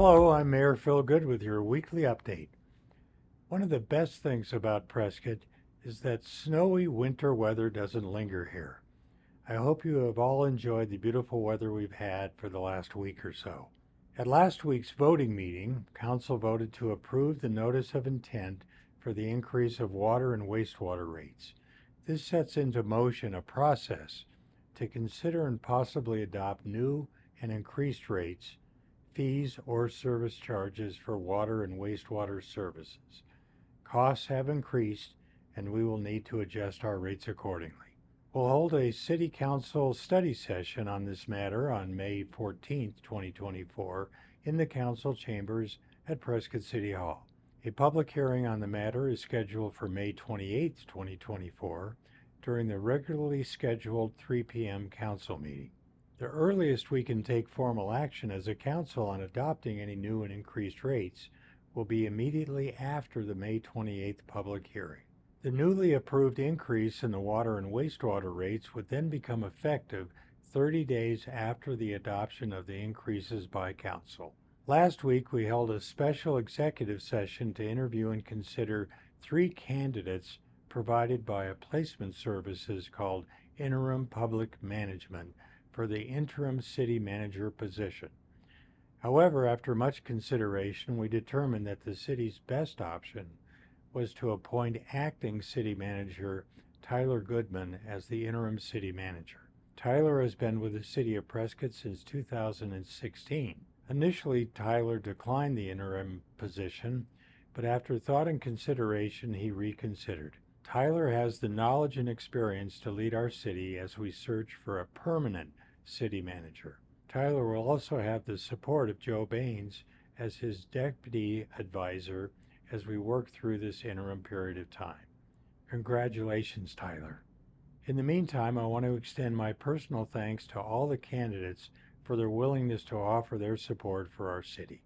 Hello, I'm Mayor Phil Good with your weekly update. One of the best things about Prescott is that snowy winter weather doesn't linger here. I hope you have all enjoyed the beautiful weather we've had for the last week or so. At last week's voting meeting, Council voted to approve the notice of intent for the increase of water and wastewater rates. This sets into motion a process to consider and possibly adopt new and increased rates, fees, or service charges for water and wastewater services. Costs have increased, and we will need to adjust our rates accordingly. We'll hold a City Council study session on this matter on May 14th, 2024, in the Council chambers at Prescott City Hall. A public hearing on the matter is scheduled for May 28th, 2024, during the regularly scheduled 3 p.m. Council meeting. The earliest we can take formal action as a council on adopting any new and increased rates will be immediately after the May 28th public hearing. The newly approved increase in the water and wastewater rates would then become effective 30 days after the adoption of the increases by council. Last week we held a special executive session to interview and consider 3 candidates provided by a placement services called Interim Public Management for the interim city manager position. However, after much consideration, we determined that the city's best option was to appoint acting city manager Tyler Goodman as the interim city manager. Tyler has been with the city of Prescott since 2016. Initially, Tyler declined the interim position, but after thought and consideration, he reconsidered. Tyler has the knowledge and experience to lead our city as we search for a permanent city manager. Tyler will also have the support of Joe Baines as his deputy advisor as we work through this interim period of time. Congratulations, Tyler. In the meantime, I want to extend my personal thanks to all the candidates for their willingness to offer their support for our city.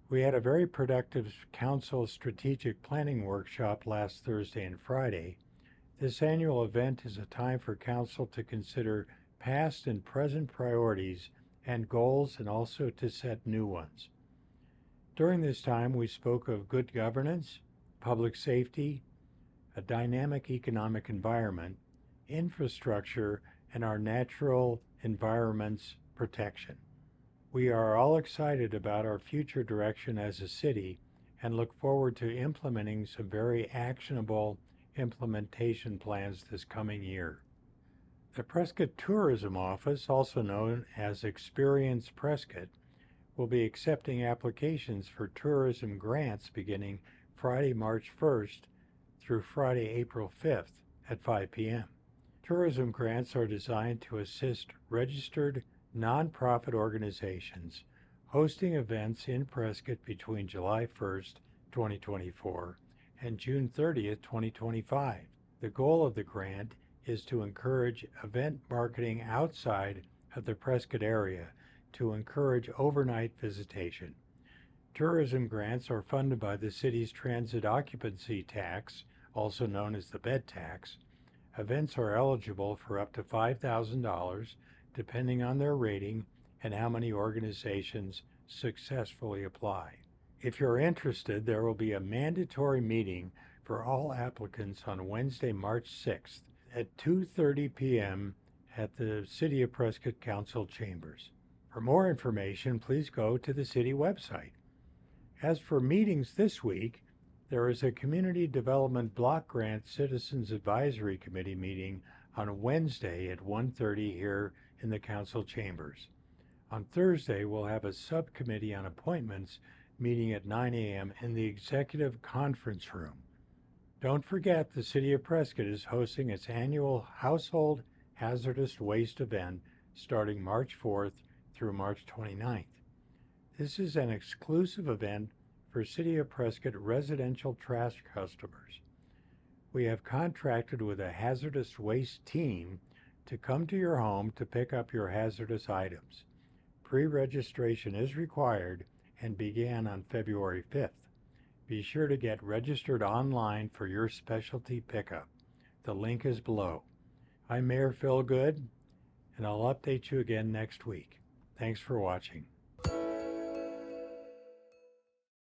We had a very productive council strategic planning workshop last Thursday and Friday. This annual event is a time for council to consider past and present priorities and goals, and also to set new ones. During this time, we spoke of good governance, public safety, a dynamic economic environment, infrastructure, and our natural environment's protection. We are all excited about our future direction as a city and look forward to implementing some very actionable implementation plans this coming year. The Prescott Tourism Office, also known as Experience Prescott, will be accepting applications for tourism grants beginning Friday, March 1st through Friday, April 5th at 5 p.m. Tourism grants are designed to assist registered nonprofit organizations hosting events in Prescott between July 1st, 2024 and June 30th, 2025. The goal of the grant is to encourage event marketing outside of the Prescott area to encourage overnight visitation. Tourism grants are funded by the city's transit occupancy tax, also known as the bed tax. Events are eligible for up to $5,000 depending on their rating and how many organizations successfully apply. If you're interested, there will be a mandatory meeting for all applicants on Wednesday, March 6th at 2:30 p.m. at the City of Prescott Council chambers. For more information, please go to the city website. As for meetings this week, there is a Community Development Block Grant Citizens Advisory Committee meeting on Wednesday at 1:30 here in the council chambers. On Thursday, we'll have a subcommittee on appointments meeting at 9 a.m. in the executive conference room. Don't forget, the City of Prescott is hosting its annual Household Hazardous Waste Event starting March 4th through March 29th. This is an exclusive event for City of Prescott residential trash customers. We have contracted with a hazardous waste team to come to your home to pick up your hazardous items. Pre-registration is required and began on February 5th. Be sure to get registered online for your specialty pickup. The link is below. I'm Mayor Phil Good, and I'll update you again next week. Thanks for watching.